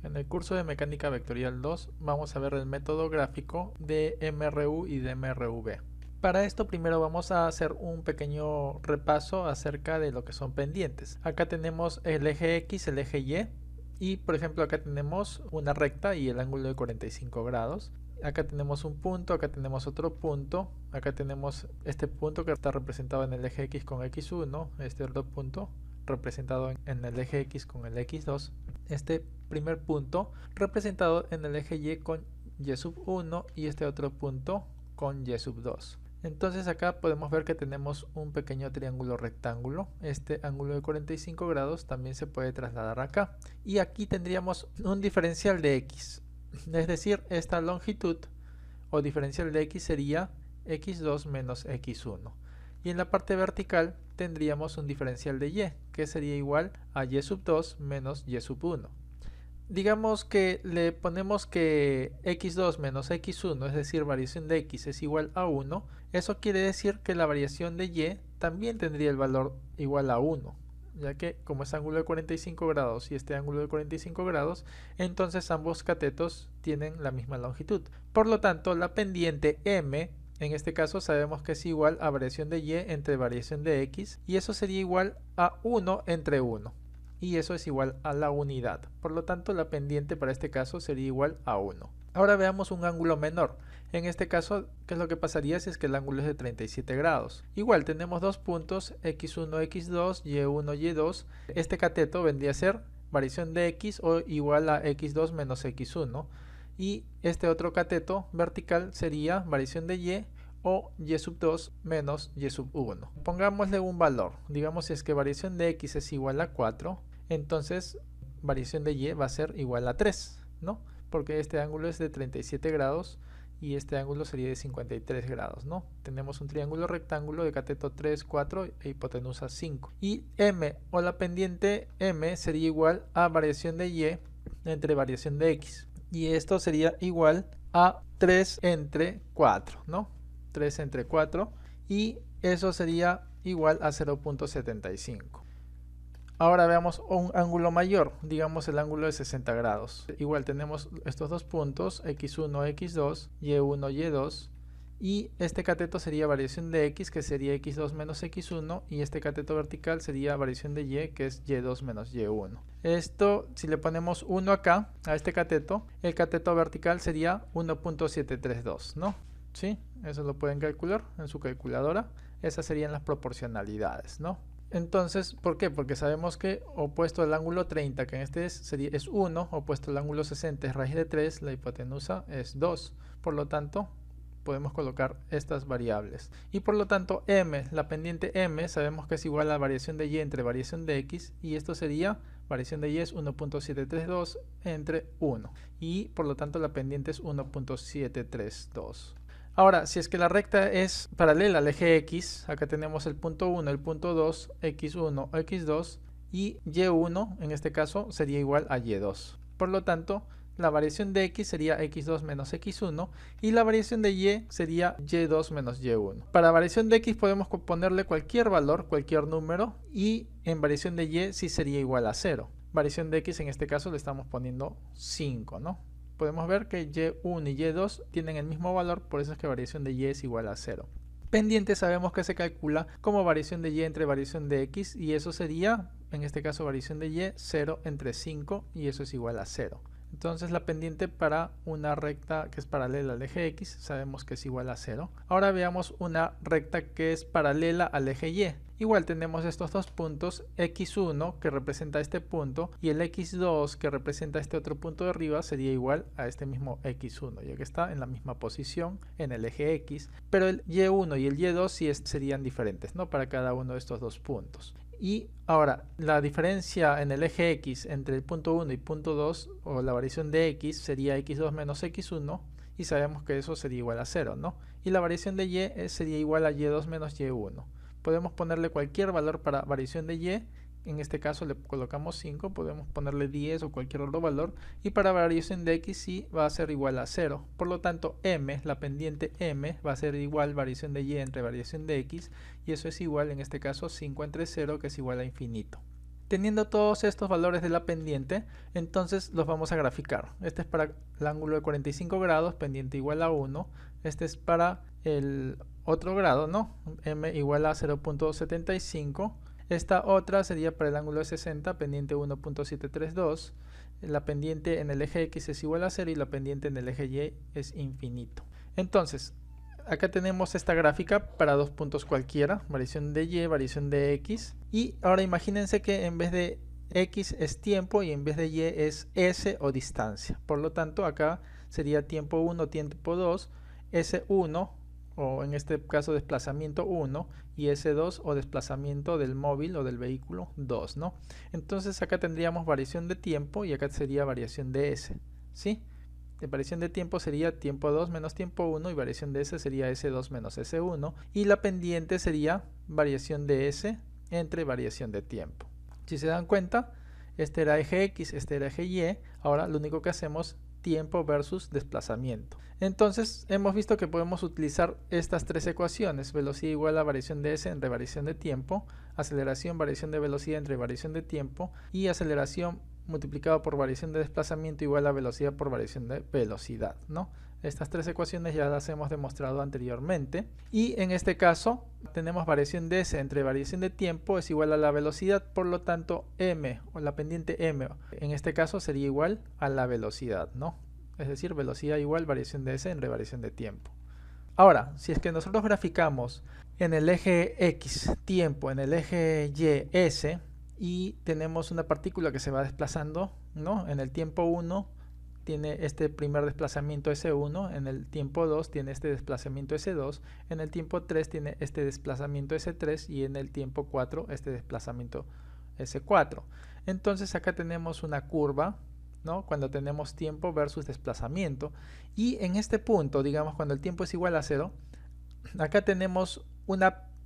En el curso de Mecánica Vectorial 2 vamos a ver el método gráfico de MRU y de MRV. Para esto primero vamos a hacer un pequeño repaso acerca de lo que son pendientes. Acá tenemos el eje X, el eje Y por ejemplo acá tenemos una recta y el ángulo de 45 grados. Acá tenemos un punto, acá tenemos otro punto, acá tenemos este punto que está representado en el eje X con X1, este otro punto representado en el eje X con el X2, este primer punto representado en el eje Y con Y1 y este otro punto con Y2. Entonces acá podemos ver que tenemos un pequeño triángulo rectángulo. Este ángulo de 45 grados también se puede trasladar acá. Y aquí tendríamos un diferencial de X. Es decir, esta longitud o diferencial de X sería X2 menos X1. Y en la parte vertical tendríamos un diferencial de Y, que sería igual a Y2 menos Y1. Digamos que le ponemos que X2 menos X1, es decir, variación de X es igual a 1. Eso quiere decir que la variación de Y también tendría el valor igual a 1. Ya que como es ángulo de 45 grados y este ángulo de 45 grados, entonces ambos catetos tienen la misma longitud. Por lo tanto, la pendiente M, en este caso sabemos que es igual a variación de Y entre variación de X, y eso sería igual a 1 entre 1. Y eso es igual a la unidad. Por lo tanto, la pendiente para este caso sería igual a 1. Ahora veamos un ángulo menor. En este caso, ¿qué es lo que pasaría si es que el ángulo es de 37 grados? Igual, tenemos dos puntos, X1, X2, Y1, Y2. Este cateto vendría a ser variación de X o igual a X2 menos X1. Y este otro cateto vertical sería variación de Y o Y2 menos Y1. Pongámosle un valor. Digamos si es que variación de X es igual a 4, entonces variación de Y va a ser igual a 3, ¿no? Porque este ángulo es de 37 grados y este ángulo sería de 53 grados, ¿no? Tenemos un triángulo rectángulo de cateto 3, 4 e hipotenusa 5. Y M o la pendiente M sería igual a variación de Y entre variación de X. Y esto sería igual a 3 entre 4, ¿no? 3 entre 4 y eso sería igual a 0.75. Ahora veamos un ángulo mayor, digamos el ángulo de 60 grados. Igual tenemos estos dos puntos, X1, X2, Y1, Y2, y este cateto sería variación de X, que sería X2 menos X1, y este cateto vertical sería variación de Y, que es Y2 menos Y1. Esto, si le ponemos 1 acá, a este cateto, el cateto vertical sería 1.732, ¿no? ¿Sí? Eso lo pueden calcular en su calculadora. Esas serían las proporcionalidades, ¿no? Entonces, ¿por qué? Porque sabemos que opuesto al ángulo 30, que en este es 1, opuesto al ángulo 60 es raíz de 3, la hipotenusa es 2. Por lo tanto, podemos colocar estas variables. Y por lo tanto, M, la pendiente M, sabemos que es igual a la variación de Y entre variación de X, y esto sería, variación de Y es 1.732 entre 1. Y por lo tanto, la pendiente es 1.732. Ahora, si es que la recta es paralela al eje X, acá tenemos el punto 1, el punto 2, X1, X2 y Y1 en este caso sería igual a Y2. Por lo tanto, la variación de X sería X2 menos X1 y la variación de Y sería Y2 menos Y1. Para variación de X podemos ponerle cualquier valor, cualquier número, y en variación de Y sí sería igual a 0. Variación de X en este caso le estamos poniendo 5, ¿no? Podemos ver que Y1 y Y2 tienen el mismo valor, por eso es que variación de Y es igual a 0. Pendiente sabemos que se calcula como variación de Y entre variación de X, y eso sería, en este caso variación de Y, 0 entre 5, y eso es igual a 0. Entonces la pendiente para una recta que es paralela al eje X sabemos que es igual a 0. Ahora veamos una recta que es paralela al eje Y. Igual tenemos estos dos puntos, X1 que representa este punto y el X2 que representa este otro punto de arriba sería igual a este mismo X1, ya que está en la misma posición en el eje X, pero el Y1 y el Y2 sí serían diferentes, ¿no? Para cada uno de estos dos puntos. Y ahora, la diferencia en el eje X entre el punto 1 y punto 2, o la variación de X, sería X2 menos X1, y sabemos que eso sería igual a 0, ¿no? Y la variación de Y sería igual a Y2 menos Y1. Podemos ponerle cualquier valor para variación de Y, en este caso le colocamos 5, podemos ponerle 10 o cualquier otro valor, y para variación de X sí va a ser igual a 0. Por lo tanto, M, la pendiente M, va a ser igual variación de Y entre variación de X, y eso es igual, en este caso, 5 entre 0, que es igual a infinito. Teniendo todos estos valores de la pendiente, entonces los vamos a graficar. Este es para el ángulo de 45 grados, pendiente igual a 1. Este es para el otro grado, ¿no? M igual a 0.75. Esta otra sería para el ángulo de 60, pendiente 1.732. La pendiente en el eje X es igual a 0 y la pendiente en el eje Y es infinito. Entonces, acá tenemos esta gráfica para dos puntos cualquiera, variación de Y, variación de X. Y ahora imagínense que en vez de X es tiempo y en vez de Y es S o distancia. Por lo tanto, acá sería tiempo 1, tiempo 2, S1 o en este caso desplazamiento 1 y S2 o desplazamiento del móvil o del vehículo 2, ¿no? Entonces acá tendríamos variación de tiempo y acá sería variación de S, ¿sí? De variación de tiempo sería tiempo 2 menos tiempo 1 y variación de S sería S2 menos S1 y la pendiente sería variación de S entre variación de tiempo. Si se dan cuenta, este era eje X, este era eje Y, ahora lo único que hacemos tiempo versus desplazamiento. Entonces hemos visto que podemos utilizar estas tres ecuaciones: velocidad igual a variación de S entre variación de tiempo, aceleración variación de velocidad entre variación de tiempo y aceleración multiplicado por variación de desplazamiento igual a velocidad por variación de velocidad, ¿no? Estas tres ecuaciones ya las hemos demostrado anteriormente y en este caso tenemos variación de S entre variación de tiempo es igual a la velocidad, por lo tanto M o la pendiente M en este caso sería igual a la velocidad, ¿no? Es decir, velocidad igual variación de S entre variación de tiempo. Ahora, si es que nosotros graficamos en el eje X tiempo, en el eje Y S y tenemos una partícula que se va desplazando, ¿no? En el tiempo 1 tiene este primer desplazamiento S1, en el tiempo 2 tiene este desplazamiento S2, en el tiempo 3 tiene este desplazamiento S3 y en el tiempo 4 este desplazamiento S4. Entonces acá tenemos una curva, ¿no? Cuando tenemos tiempo versus desplazamiento y en este punto, digamos cuando el tiempo es igual a 0, acá tenemos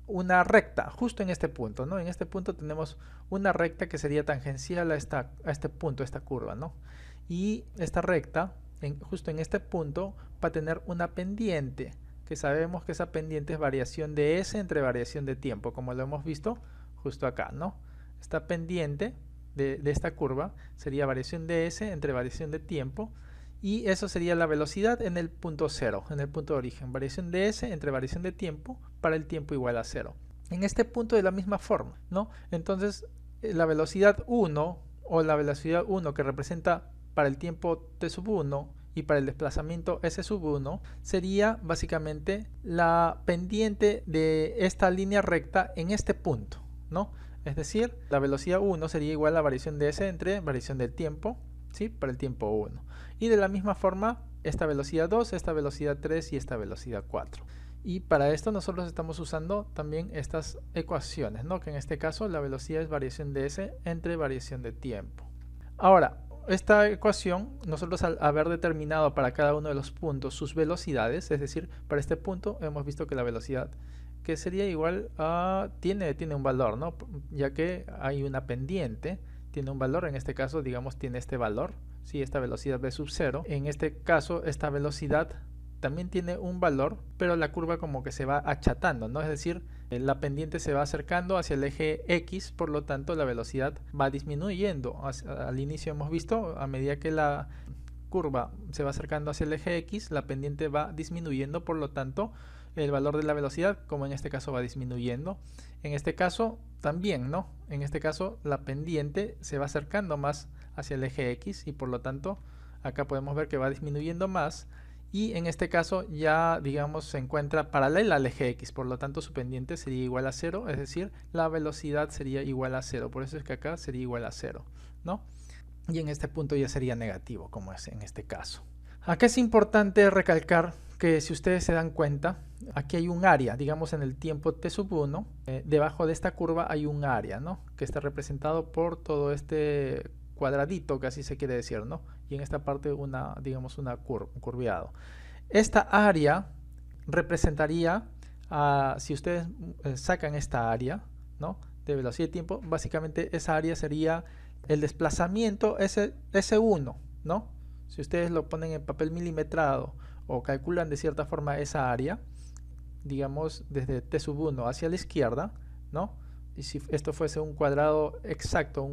una recta, justo en este punto, ¿no? En este punto tenemos una recta que sería tangencial a este punto, a esta curva, ¿no? Y esta recta, justo en este punto, va a tener una pendiente, que sabemos que esa pendiente es variación de S entre variación de tiempo, como lo hemos visto justo acá, ¿no? Esta pendiente de esta curva sería variación de S entre variación de tiempo, y eso sería la velocidad en el punto 0, en el punto de origen. Variación de S entre variación de tiempo para el tiempo igual a 0. En este punto de la misma forma, ¿no? Entonces, la velocidad 1 o la velocidad 1 que representa para el tiempo t1 y para el desplazamiento s1 sería básicamente la pendiente de esta línea recta en este punto, ¿no? Es decir, la velocidad 1 sería igual a variación de s entre variación del tiempo, ¿sí? Para el tiempo 1. Y de la misma forma, esta velocidad 2, esta velocidad 3 y esta velocidad 4. Y para esto nosotros estamos usando también estas ecuaciones, ¿no? Que en este caso la velocidad es variación de s entre variación de tiempo. Ahora, esta ecuación, nosotros al haber determinado para cada uno de los puntos sus velocidades, es decir, para este punto hemos visto que la velocidad que sería igual a, tiene un valor, ¿no? Ya que hay una pendiente, tiene un valor, en este caso digamos tiene este valor, ¿sí? Esta velocidad v sub 0, en este caso esta velocidad también tiene un valor, pero la curva como que se va achatando, ¿no? Es decir, la pendiente se va acercando hacia el eje X, por lo tanto la velocidad va disminuyendo. Al inicio hemos visto, a medida que la curva se va acercando hacia el eje X, la pendiente va disminuyendo, por lo tanto el valor de la velocidad, como en este caso, va disminuyendo. En este caso también, ¿no? En este caso la pendiente se va acercando más hacia el eje X y por lo tanto acá podemos ver que va disminuyendo más. Y en este caso ya, digamos, se encuentra paralela al eje X, por lo tanto su pendiente sería igual a 0, es decir, la velocidad sería igual a 0, por eso es que acá sería igual a 0, ¿no? Y en este punto ya sería negativo, como es en este caso. Acá es importante recalcar que si ustedes se dan cuenta, aquí hay un área, digamos en el tiempo t1, debajo de esta curva hay un área, ¿no? Que está representado por todo este cuadradito, que así se quiere decir, ¿no? Y en esta parte digamos un curveado. Esta área representaría, si ustedes sacan esta área, ¿no? De velocidad y tiempo, básicamente esa área sería el desplazamiento S1, ¿no? Si ustedes lo ponen en papel milimetrado o calculan de cierta forma esa área, digamos desde t1 hacia la izquierda, ¿no? y si esto fuese un cuadrado exacto,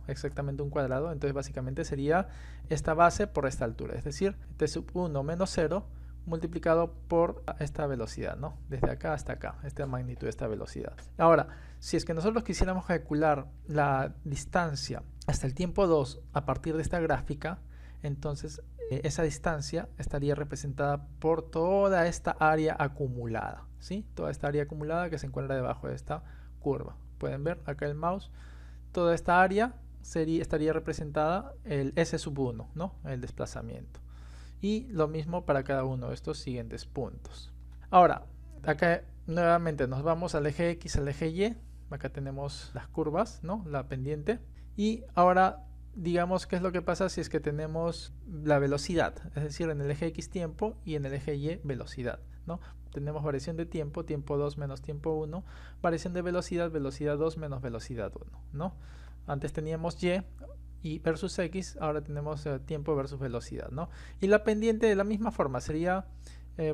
exactamente un cuadrado, entonces básicamente sería esta base por esta altura, es decir, t sub 1 menos 0 multiplicado por esta velocidad, ¿no? Desde acá hasta acá, esta magnitud, esta velocidad. Ahora, si es que nosotros quisiéramos calcular la distancia hasta el tiempo 2 a partir de esta gráfica, entonces esa distancia estaría representada por toda esta área acumulada, ¿sí? Toda esta área acumulada que se encuentra debajo de esta curva. Pueden ver acá el mouse, toda esta área estaría representada el S sub 1, ¿no? El desplazamiento. Y lo mismo para cada uno de estos siguientes puntos. Ahora, acá nuevamente nos vamos al eje X, al eje Y. Acá tenemos las curvas, ¿no? La pendiente. Y ahora, digamos, ¿qué es lo que pasa si es que tenemos la velocidad? Es decir, en el eje X tiempo y en el eje Y velocidad, ¿no? Tenemos variación de tiempo, tiempo 2 menos tiempo 1. Variación de velocidad, velocidad 2 menos velocidad 1, ¿no? Antes teníamos Y versus X, ahora tenemos tiempo versus velocidad, ¿no? Y la pendiente de la misma forma sería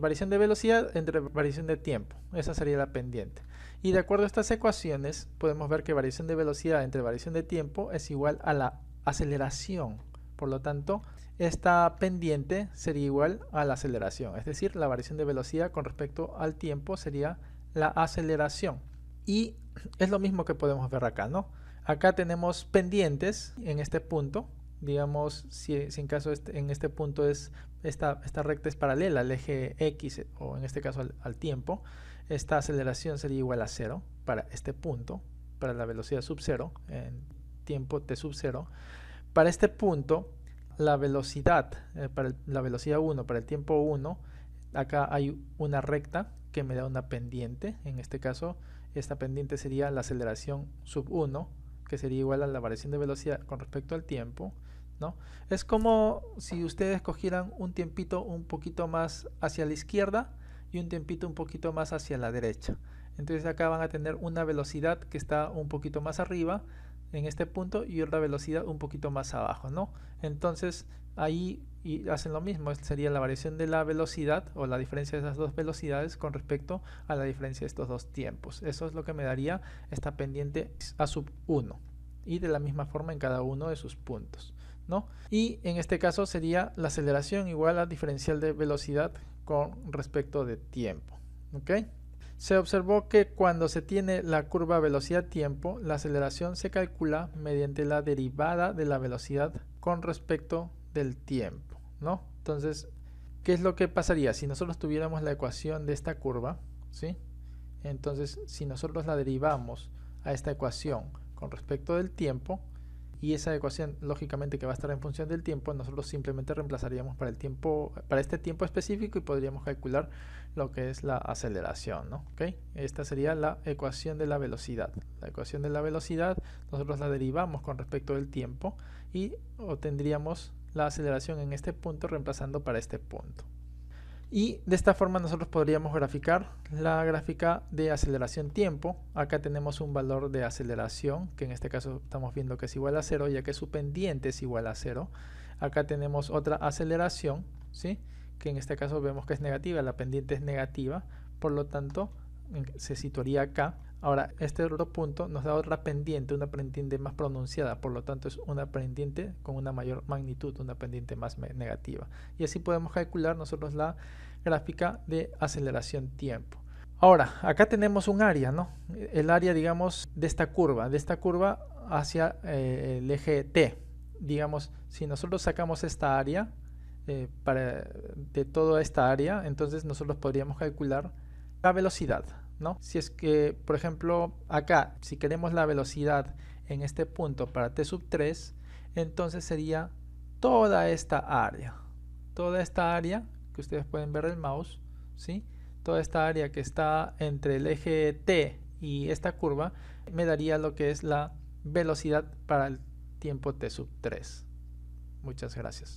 variación de velocidad entre variación de tiempo. Esa sería la pendiente. Y de acuerdo a estas ecuaciones, podemos ver que variación de velocidad entre variación de tiempo es igual a la aceleración. Por lo tanto, esta pendiente sería igual a la aceleración. Es decir, la variación de velocidad con respecto al tiempo sería la aceleración. Y es lo mismo que podemos ver acá, ¿no? Acá tenemos pendientes en este punto. Digamos, si en caso en este punto esta recta es paralela al eje X o en este caso al tiempo, esta aceleración sería igual a 0 para este punto, para la velocidad sub 0, en tiempo t sub 0. Para este punto, la velocidad, la velocidad 1 para el tiempo 1, acá hay una recta que me da una pendiente. En este caso, esta pendiente sería la aceleración sub 1, que sería igual a la variación de velocidad con respecto al tiempo, ¿no? Es como si ustedes cogieran un tiempito un poquito más hacia la izquierda y un tiempito un poquito más hacia la derecha. Entonces acá van a tener una velocidad que está un poquito más arriba en este punto y otra velocidad un poquito más abajo, ¿no? Entonces ahí hacen lo mismo, sería la variación de la velocidad o la diferencia de esas dos velocidades con respecto a la diferencia de estos dos tiempos. Eso es lo que me daría esta pendiente a sub 1 y de la misma forma en cada uno de sus puntos, ¿no? Y en este caso sería la aceleración igual a diferencial de velocidad con respecto de tiempo, ¿ok? Se observó que cuando se tiene la curva velocidad-tiempo, la aceleración se calcula mediante la derivada de la velocidad con respecto del tiempo, ¿no? Entonces, ¿qué es lo que pasaría si nosotros tuviéramos la ecuación de esta curva? ¿Sí? Entonces, si nosotros la derivamos a esta ecuación con respecto del tiempo, y esa ecuación lógicamente que va a estar en función del tiempo, nosotros simplemente reemplazaríamos para este tiempo específico y podríamos calcular lo que es la aceleración, ¿no? ¿Okay? Esta sería la ecuación de la velocidad. La ecuación de la velocidad nosotros la derivamos con respecto del tiempo y obtendríamos la aceleración en este punto reemplazando para este punto. Y de esta forma nosotros podríamos graficar la gráfica de aceleración tiempo. Acá tenemos un valor de aceleración, que en este caso estamos viendo que es igual a 0, ya que su pendiente es igual a 0. Acá tenemos otra aceleración, ¿sí? Que en este caso vemos que es negativa, la pendiente es negativa, por lo tanto se situaría acá. Ahora, este otro punto nos da otra pendiente, una pendiente más pronunciada, por lo tanto es una pendiente con una mayor magnitud, una pendiente más negativa. Y así podemos calcular nosotros la gráfica de aceleración tiempo. Ahora, acá tenemos un área, ¿no? El área, digamos, de esta curva hacia el eje T. Digamos, si nosotros sacamos esta área de toda esta área, entonces nosotros podríamos calcular la velocidad, ¿no? Si es que, por ejemplo, acá, si queremos la velocidad en este punto para t sub 3, entonces sería toda esta área que ustedes pueden ver el mouse, ¿sí? Toda esta área que está entre el eje t y esta curva me daría lo que es la velocidad para el tiempo t sub 3. Muchas gracias.